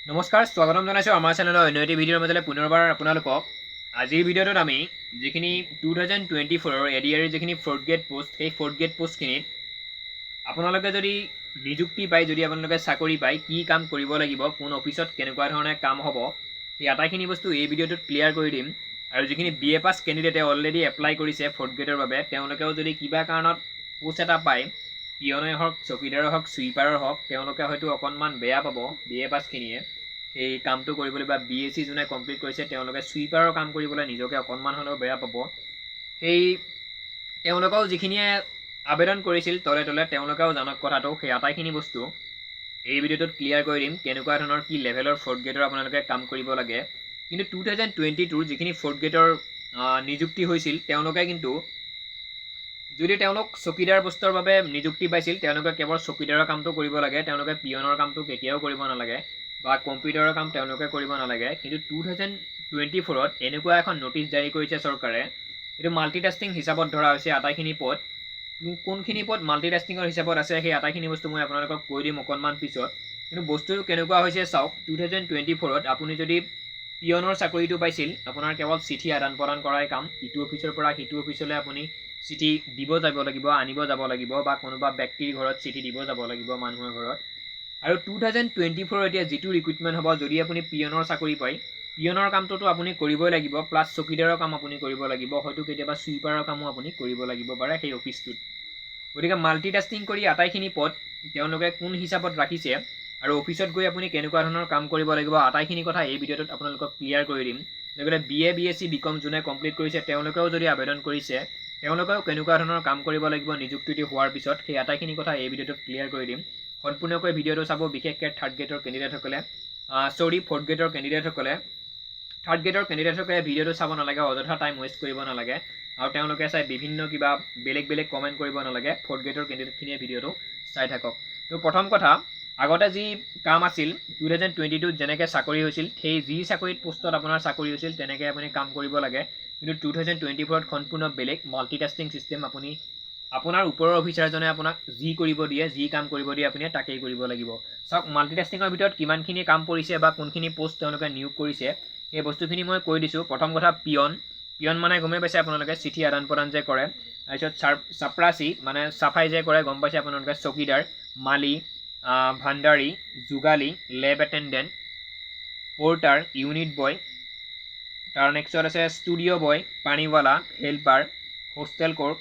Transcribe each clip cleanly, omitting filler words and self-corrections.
নমস্কাৰ স্বাগতম জনাইছো আমাৰ চেনেলৰ অন্য এটি ভিডিঅ'ৰ মাজলৈ পুনৰবাৰ আপোনালোকক আজিৰ ভিডিঅ'টোত আমি যিখিনি 2024 ৰ এডিআৰ যিখিনি 4th গ্ৰেড পোষ্ট সেই 4th গ্ৰেড পোষ্টখিনিত আপোনালোকে যদি নিযুক্তি পায় যদি আপোনালোকে চাকৰি পায় কি কাম কৰিব লাগিব কোন অফিচত কেনেকুৱা ধৰণে কাম হ'ব সেই আটাইখিনি বস্তু এই ভিডিঅ'টোত ক্লিয়াৰ কৰি দিম আৰু যিখিনি বিএ পাছ কেণ্ডিডেটে অলৰেডি এপ্লাই কৰিছে 4th গ্ৰেডৰ বাবে তেওঁলোকেও যদি কিবা কাৰণত পোষ্ট এটা পায় পিয়নে হওক চকীদাৰৰ হওক সুইপাৰৰ হওক তেওঁলোকে হয়তো অকণমান বেয়া পাব বিএ পাছখিনিয়ে এই কামটো কৰিবলৈ বা বিএসসি যোনে কমপ্লিট কৰিছে তেওঁলোকে সুইপাৰৰ কাম কৰিবলৈ নিজকে অকণমান হ'লেও বেয়া পাব সেই তেওঁলোকেও যিখিনিয়ে আবেদন কৰিছিল তলে তলে তেওঁলোকেও জানক কথাটো সেই আটাইখিনি বস্তু এই ভিডিঅ'টোত ক্লিয়াৰ কৰি দিম কেনেকুৱা ধৰণৰ কি লেভেলৰ 4th গ্ৰেডৰ আপোনালোকে কাম কৰিব লাগে কিন্তু 2022 যিখিনি 4th গ্ৰেডৰ নিযুক্তি হৈছিল তেওঁলোকে কিন্তু যদি তেওঁলোক চকীদাৰ পোষ্টৰ বাবে নিযুক্তি পাইছিল তেওঁলোকে কেৱল চকীদাৰৰ কামটো কৰিব লাগে তেওঁলোকে পিয়নৰ কামটো কেতিয়াও কৰিব নালাগে বা কম্পিউটাৰৰ কাম তেওঁলোকে কৰিব নালাগে কিন্তু 2024 ত এনেকুৱা এখন নটিচ জাৰি কৰিছে চৰকাৰে এটো মাল্টিটাস্কিং হিচাপত ধৰা হৈছে আটাইখিনি পদ কোনখিনি পদ মাল্টিটাস্কিংৰ হিচাপত আছে সেই আটাইখিনি বস্তু মই আপোনালোকক কৈ দিম অকণমান পিছত কিন্তু বস্তুটো কেনেকুৱা হৈছে চাওক 2024 ত আপুনি যদি পিয়নৰ চাকৰিটো পাইছিল আপোনাৰ কেৱল চিঠি আদান প্ৰদান কৰাই কাম ইটো অফিচৰ পৰা সিটো অফিচলৈ আপুনি চিঠি দিব যাব লাগিব আনিব যাব লাগিব বা কোনোবা ব্যক্তিৰ ঘৰত চিঠি দিব যাব লাগিব মানুহৰ ঘৰত আৰু 2024 এতিয়া যেটো ৰিক্ৰুটমেন্ট হ'ব যদি আপুনি পিয়নৰ চাকৰি পায় পিয়নৰ কামটোতো আপুনি কৰিবই লাগিব প্লাস চকীদাৰৰ কাম আপুনি কৰিব লাগিব হয়তো কেতিয়াবা সুইপাৰৰ কামো আপুনি কৰিব লাগিব পাৰে সেই অফিচটোত গতিকে মাল্টিটাস্কিং কৰি আটাইখিনি পদ তেওঁলোকে কোন হিচাপত ৰাখিছে আৰু অফিচত গৈ আপুনি কেনেকুৱা ধৰণৰ কাম কৰিব লাগিব আটাইখিনি কথা এই ভিডিঅ'টোত আপোনালোকক ক্লিয়াৰ কৰি দিম লগতে বিএ বিএসসি বিকম যোনে কমপ্লিট কৰিছে তেওঁলোকেও যদি আবেদন কৰিছে তেওঁলোকেও কেনেকুৱা ধৰণৰ কাম কৰিব লাগিব নিযুক্তিটো হোৱাৰ পিছত সেই আটাইখিনি কথা এই ভিডিঅ'টোত ক্লিয়াৰ কৰি দিম সম্পূৰ্ণকৈ ভিডিঅ'টো চাব বিশেষকৈ 3rd গ্ৰেডৰ কেণ্ডিডেটসকলে 4th গ্ৰেডৰ কেণ্ডিডেটসকলে 3rd গ্ৰেডৰ কেণ্ডিডেটসকলে ভিডিঅ'টো চাব নালাগে অযথা টাইম ৱেষ্ট কৰিব নালাগে আৰু তেওঁলোকে চাই বিভিন্ন কিবা বেলেগ বেলেগ কমেন্ট কৰিব নালাগে 4th গ্ৰেডৰ কেণ্ডিডেটখিনিয়ে ভিডিঅ'টো চাই থাকক তো প্ৰথম কথা আগতে যি কাম আছিল 2022 যেনেকৈ চাকৰি হৈছিল সেই যি চাকৰিত পোষ্টত আপোনাৰ চাকৰি হৈছিল তেনেকৈ আপুনি কাম কৰিব লাগে কিন্তু 2024 ত সম্পূৰ্ণ বেলেগ মাল্টিটাস্কিং সিস্টেম আপুনি আপোনাৰ ওপৰৰ অফিচাৰজনে আপোনাক যি কৰিব দিয়ে যি কাম কৰিব দিয়ে আপুনি তাকেই কৰিব লাগিব সক মাল্টিটাস্কিংৰ ভিতৰত কিমানখিনি কাম পৰিছে বা কোনখিনি পোষ্ট তেওঁলোকে নিয়োগ কৰিছে এই বস্তুখিনি মই কৈ দিছো প্ৰথম কথা পিয়ন মানে গমে পাইছে আপোনালোকে চিঠি আদান প্ৰদান যে কৰে তাৰপিছত চাপ্ৰাসী মানে সাফাই যে কৰে গম পাইছে আপোনালোকে চকীদাৰ মালি ভাণ্ডাৰী যোগালী লেব এটেণ্ডেণ্ট পোৰ্টাৰ ইউনিট বয় তাৰ নেক্সট আছে ষ্টুডিঅ' বয় পানীৱালা helper hostel clerk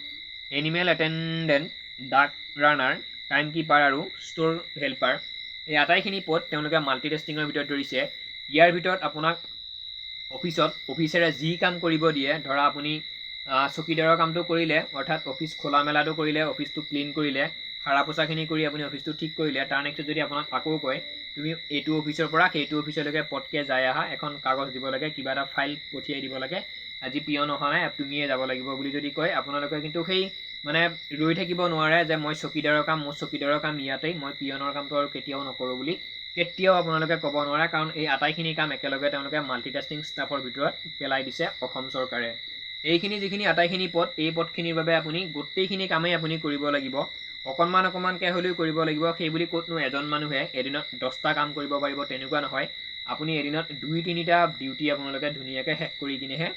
animal attendant ডাক ৰানাৰ টাইম কিপাৰ আৰু ষ্ট'ৰ হেল্পাৰ এই আটাইখিনি পদ তেওঁলোকে মাল্টিটাস্কিংৰ ভিতৰত ধৰিছে ইয়াৰ ভিতৰত আপোনাক অফিচাৰে যি কাম কৰিব দিয়ে ধৰা আপুনি চকীদাৰৰ কামটো কৰিলে অৰ্থাৎ অফিচ খোলা মেলাটো কৰিলে অফিচটো ক্লিন কৰিলে হাৰা পোছাখিনি কৰি আপুনি অফিচটো ঠিক কৰিলে তাৰ নেক্সট যদি আপোনাক আকৌ কয় তুমি এইটো অফিচৰ পৰা সেইটো অফিচলৈকে পটকে যায় আহা এখন কাগজ দিব লাগে কিবা এটা ফাইল পঠিয়াই দিব লাগে আজি পিয়ন অহা নাই তুমিয়ে যাব লাগিব বুলি যদি কয় আপোনালোকে কিন্তু সেই মানে ৰৈ থাকিব নোৱাৰে যে মই চকীদাৰৰ কাম ইয়াতেই মই পিয়নৰ কামটো আৰু কেতিয়াও নকৰোঁ বুলি কেতিয়াও আপোনালোকে ক'ব নোৱাৰে কাৰণ এই আটাইখিনি কাম একেলগে তেওঁলোকে মাল্টিটাস্কিং ষ্টাফৰ ভিতৰত পেলাই দিছে অসম চৰকাৰে এইখিনি যিখিনি আটাইখিনি পদ এই পদখিনিৰ বাবে আপুনি গোটেইখিনি কামেই আপুনি কৰিব লাগিব অকণমানকৈ হ'লেও কৰিব লাগিব সেই বুলি ক'তনো এজন মানুহে এদিনত 10টা কাম কৰিব পাৰিব তেনেকুৱা নহয় আপুনি এদিনত 2-3টা ডিউটি আপোনালোকে ধুনীয়াকৈ শেষ কৰি কিনেহে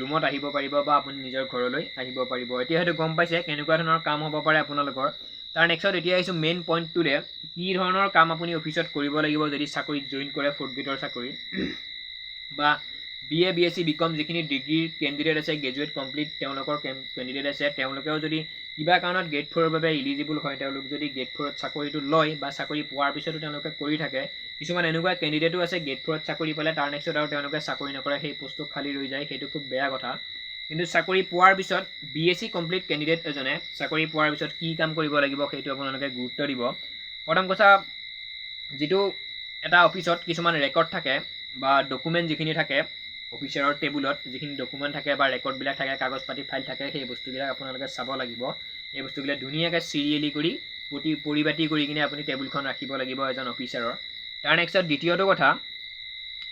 ৰুমত আহিব পাৰিব বা আপুনি নিজৰ ঘৰলৈ আহিব পাৰিব এতিয়া হয়তো গম পাইছে কেনেকুৱা ধৰণৰ কাম হ'ব পাৰে আপোনালোকৰ তাৰ নেক্সট এতিয়া আহিছো মেইন পইণ্টটোৰে কি ধৰণৰ কাম আপুনি অফিচত কৰিব লাগিব যদি চাকৰিত জইন কৰে 4th গ্ৰেডৰ চাকৰি বা বিএ বিএসসি বিকম যিখিনি ডিগ্ৰী কেণ্ডিডেট আছে গ্ৰেজুৱেট কমপ্লিট তেওঁলোকৰ কেণ্ডিডেট আছে তেওঁলোকেও যদি কিবা কাৰণত গ্ৰেড 4ৰ বাবে ইলিজিবল হয় তেওঁলোক যদি গ্ৰেড 4ত চাকৰিটো লয় বা চাকৰি পোৱাৰ পিছতো তেওঁলোকে কৰি থাকে কিছুমান এনেকুৱা কেণ্ডিডেটো আছে গ্ৰেড 4ত চাকৰি পালে তাৰ নেক্সট আৰু তেওঁলোকে চাকৰি নকৰে সেই পোষ্টটো খালী ৰৈ যায় সেইটো খুব বেয়া কথা কিন্তু চাকৰি পোৱাৰ পিছত বিএসসি কমপ্লিট কেণ্ডিডেট এজনে চাকৰি পোৱাৰ পিছত কি কাম কৰিব লাগিব সেইটো আপোনালোকে গুৰুত্ব দিব প্ৰথম কথা যেটো এটা অফিচত কিছুমান ৰেকৰ্ড থাকে বা ডকুমেণ্ট যিখিনি থাকে অফিচাৰৰ টেবুলত যিখিনি ডকুমেণ্ট থাকে বা ৰেকৰ্ডবিলাক থাকে কাগজ পাতি ফাইল থাকে সেই বস্তুবিলাক আপোনালোকে চাব লাগিব এই বস্তুবিলাক ধুনীয়াকৈ চিৰিয়েলি কৰি পৰিপাটি কৰি কিনে আপুনি টেবুলখন ৰাখিব লাগিব এজন অফিচাৰৰ তাৰ নেক্সট দ্বিতীয়টো কথা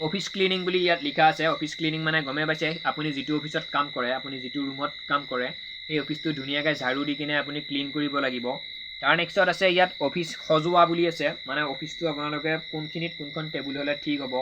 অফিচ ক্লিনিং বুলি ইয়াত লিখা আছে অফিচ ক্লিনিং মানে গমে পাইছে আপুনি যেটো অফিচত কাম কৰে আপুনি যেটো ৰুমত কাম কৰে সেই অফিচটো ধুনীয়াকৈ ঝাড়ু দি কিনে আপুনি ক্লিন কৰিব লাগিব তাৰ নেক্সটত আছে ইয়াত অফিচ সজোৱা বুলি আছে মানে অফিচটো আপোনালোকে কোনখিনিত কোনখন টেবুল হ'লে ঠিক হ'ব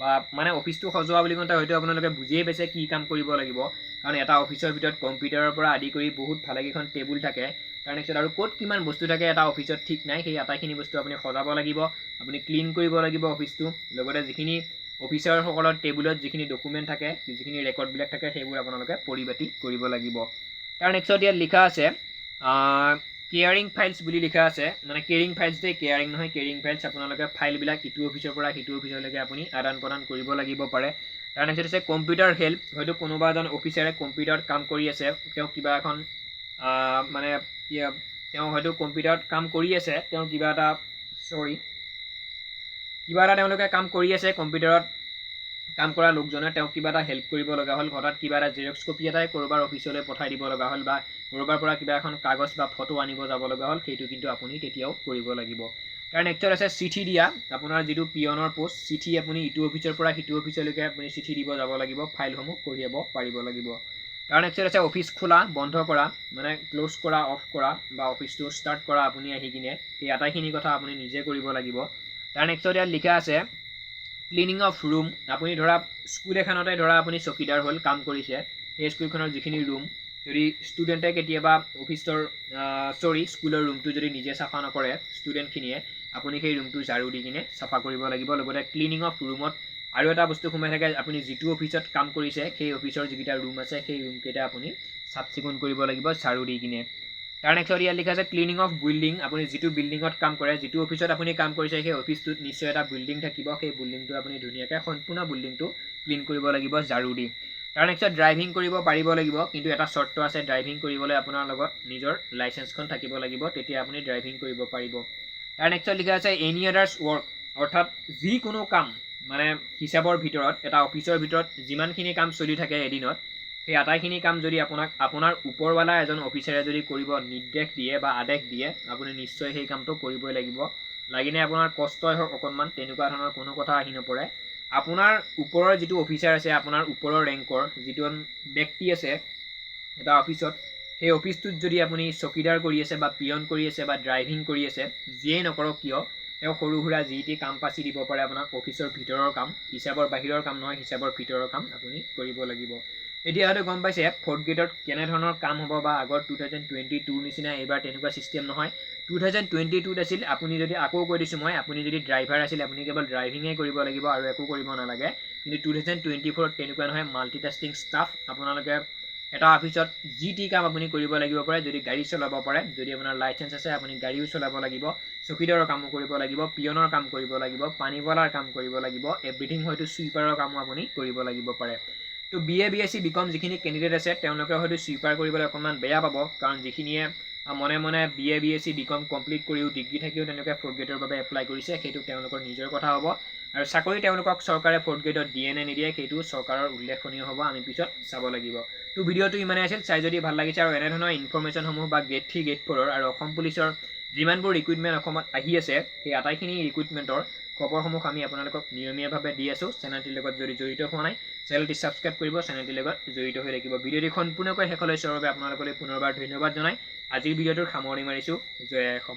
বা মানে অফিচটো সজোৱা বুলি কওঁতে হয়তো আপোনালোকে বুজিয়ে পাইছে কি কাম কৰিব লাগিব কাৰণ এটা অফিচৰ ভিতৰত কম্পিউটাৰৰ পৰা আদি কৰি বহুত ভালেকেইখন টেবুল থাকে তাৰ নেক্সট আৰু ক'ত কিমান বস্তু থাকে এটা অফিচত ঠিক নাই সেই আটাইখিনি বস্তু আপুনি সজাব লাগিব আপুনি ক্লিন কৰিব লাগিব অফিচটো লগতে যিখিনি অফিচাৰসকলৰ টেবুলত যিখিনি ডকুমেণ্ট থাকে যিখিনি ৰেকৰ্ডবিলাক থাকে সেইবোৰ আপোনালোকে পৰিপাটি কৰিব লাগিব তাৰ নেক্সট ইয়াত লিখা আছে কেয়াৰিং ফাইলছ বুলি লিখা আছে মানে কেয়াৰিং ফাইলছ দে কেয়াৰিং নহয় কেয়াৰিং ফাইলছ আপোনালোকে ফাইলবিলাক ইটো অফিচৰ পৰা সিটো অফিচলৈকে আপুনি আদান প্ৰদান কৰিব লাগিব পাৰে তাৰ নেক্সট আছে কম্পিউটাৰ হেল্প হয়তো কোনোবা এজন অফিচাৰে কম্পিউটাৰত কাম কৰি আছে তেওঁ কিবা এখন মানে তেওঁ হয়তো কম্পিউটাৰত কাম কৰি আছে তেওঁ কিবা এটা তেওঁলোকে কাম কৰি আছে কম্পিউটাৰত কাম কৰা লোকজনে তেওঁ কিবা এটা হেল্প কৰিব লগা হ'ল হঠাৎ কিবা এটা জেৰক্স কপি এটাই ক'ৰবাৰ অফিচলৈ পঠাই দিব লগা হ'ল বা ক'ৰবাৰ পৰা কিবা এখন কাগজ বা ফটো আনিব যাব লগা হ'ল সেইটো কিন্তু আপুনি তেতিয়াও কৰিব লাগিব তাৰ নেক্সট আছে চিঠি দিয়া আপোনাৰ যিটো পিয়নৰ পোষ্ট চিঠি আপুনি ইটো অফিচৰ পৰা সিটো অফিচলৈকে আপুনি চিঠি দিব যাব লাগিব ফাইলসমূহ কঢ়িয়াব পাৰিব লাগিব তাৰ নেক্সট আছে অফিচ খোলা বন্ধ কৰা মানে ক্লোজ কৰা অফ কৰা বা অফিচটো ষ্টাৰ্ট কৰা আপুনি আহি কিনে এই আটাইখিনি কথা আপুনি নিজে কৰিব লাগিব তাৰ নেক্সট ইয়াত লিখা আছে ক্লিনিং অফ ৰুম আপুনি ধৰা স্কুল এখনতে ধৰা আপুনি চকীদাৰ হ'ল কাম কৰিছে সেই স্কুলখনৰ যিখিনি ৰুম যদি ষ্টুডেণ্টে কেতিয়াবা অফিচৰ স্কুলৰ ৰুমটো যদি নিজে চাফা নকৰে ষ্টুডেণ্টখিনিয়ে আপুনি সেই ৰুমটো ঝাৰু দি কিনে চাফা কৰিব লাগিব লগতে ক্লিনিং অফ ৰুমত আৰু এটা বস্তু সোমাই থাকে আপুনি যিটো অফিচত কাম কৰিছে সেই অফিচৰ যিকেইটা ৰুম আছে সেই ৰুমকেইটা আপুনি চাফ চিকুণ কৰিব লাগিব ঝাৰু দি কিনে তাৰ নেক্সট ইয়াত লিখা আছে ক্লিনিং অফ বিল্ডিং আপুনি যিটো বিল্ডিঙত কাম কৰে যিটো অফিচত আপুনি কাম কৰিছে সেই অফিচটোত নিশ্চয় এটা বিল্ডিং থাকিব সেই বিল্ডিংটো আপুনি ধুনীয়াকৈ সম্পূৰ্ণ বিল্ডিংটো ক্লিন কৰিব লাগিব ঝাৰু দি তাৰ নেক্সট ড্ৰাইভিং কৰিব পাৰিব লাগিব কিন্তু এটা চৰ্ত আছে ড্ৰাইভিং কৰিবলৈ আপোনাৰ লগত নিজৰ লাইচেন্সখন থাকিব লাগিব তেতিয়া আপুনি ড্ৰাইভিং কৰিব পাৰিব তাৰ নেক্সট লিখা আছে এনি আদাৰ্ছ ৱৰ্ক অৰ্থাৎ যিকোনো কাম মানে হিচাপৰ ভিতৰত এটা অফিচৰ ভিতৰত যিমানখিনি কাম চলি থাকে এদিনত সেই আটাইখিনি কাম যদি আপোনাৰ ওপৰৱালা এজন অফিচাৰে যদি কৰিব নিৰ্দেশ দিয়ে বা আদেশ দিয়ে আপুনি নিশ্চয় সেই কামটো কৰিবই লাগিব লাগিনে আপোনাৰ কষ্টই হওক অকণমান তেনেকুৱা ধৰণৰ কোনো কথা আহি নপৰে আপোনাৰ ওপৰৰ যিটো অফিচাৰ আছে আপোনাৰ ওপৰৰ ৰেংকৰ যিটো ব্যক্তি আছে এটা অফিচত সেই অফিচটোত যদি আপুনি চকীদাৰ কৰি আছে বা পিয়ন কৰি আছে বা ড্ৰাইভিং কৰি আছে যিয়েই নকৰক কিয় তেওঁ সৰু সুৰা যি টি কাম পাচি দিব পাৰে আপোনাক অফিচৰ ভিতৰৰ কাম হিচাপৰ বাহিৰৰ কাম নহয় হিচাপৰ ভিতৰৰ কাম আপুনি কৰিব লাগিব এতিয়া হয়তো গম পাইছে ফৰ্থ গ্ৰেডত কেনেধৰণৰ কাম হ'ব বা আগৰ 2022 নিচিনা এইবাৰ তেনেকুৱা ছিষ্টেম নহয় 2022ত আছিল আপুনি যদি আকৌ কৈ দিছোঁ মই আপুনি যদি ড্ৰাইভাৰ আছিল আপুনি কেৱল ড্ৰাইভিঙে কৰিব লাগিব আৰু একো কৰিব নালাগে কিন্তু 2024ত তেনেকুৱা নহয় মাল্টিটাস্কিং ষ্টাফ আপোনালোকে এটা অফিচত যি টি কাম আপুনি কৰিব লাগিব পাৰে যদি গাড়ী চলাব পাৰে যদি আপোনাৰ লাইচেন্স আছে আপুনি গাড়ীও চলাব লাগিব চকীদাৰৰ কামো কৰিব লাগিব পিয়নৰ কাম কৰিব লাগিব পানীৱালাৰ কাম কৰিব লাগিব এভৰিথিং হয়তো ছুইপাৰৰ কামো আপুনি কৰিব লাগিব পাৰে তো BA BSc BCom যিখিনি কেণ্ডিডেট আছে তেওঁলোকে হয়তো ছুইপাৰ কৰিবলৈ অকণমান বেয়া পাব কাৰণ যিখিনিয়ে মনে মনে BA BSc BCom কমপ্লিট কৰিও ডিগ্ৰী থাকিও তেওঁলোকে ফ'ৰ্থ গ্ৰেডৰ বাবে এপ্লাই কৰিছে সেইটো তেওঁলোকৰ নিজৰ কথা হ'ব আৰু চাকৰি তেওঁলোকক চৰকাৰে ফ'ৰ্থ গ্ৰেডত দিয়ে নে নিদিয়ে সেইটো চৰকাৰৰ উল্লেখনীয় হ'ব আমি পিছত চাব লাগিব তো ভিডিঅ'টো ইমানেই আছিল চাই যদি ভাল লাগিছে আৰু এনেধৰণৰ ইনফৰমেশ্যনসমূহ বা গ্ৰেড 3 গ্ৰেড 4 আৰু অসম পুলিচৰ যিমানবোৰ ৰিক্ৰুইটমেণ্ট অসমত আহি আছে সেই আটাইখিনি ৰিক্ৰুইটমেণ্টৰ খবৰসমূহ আমি আপোনালোকক নিয়মীয়াভাৱে দি আছোঁ চেনেলটিৰ লগত যদি জড়িত হোৱা নাই চেনেলটি ছাবস্ক্ৰাইব কৰিব চেনেলটিৰ লগত জড়িত হৈ থাকিব ভিডিঅ'টি সম্পূৰ্ণকৈ শেষলৈ চোৱাৰ বাবে আপোনালোকলৈ পুনৰবাৰ ধন্যবাদ জনাই আজিৰ ভিডিঅ'টোৰ সামৰণি মাৰিছোঁ জয় অসম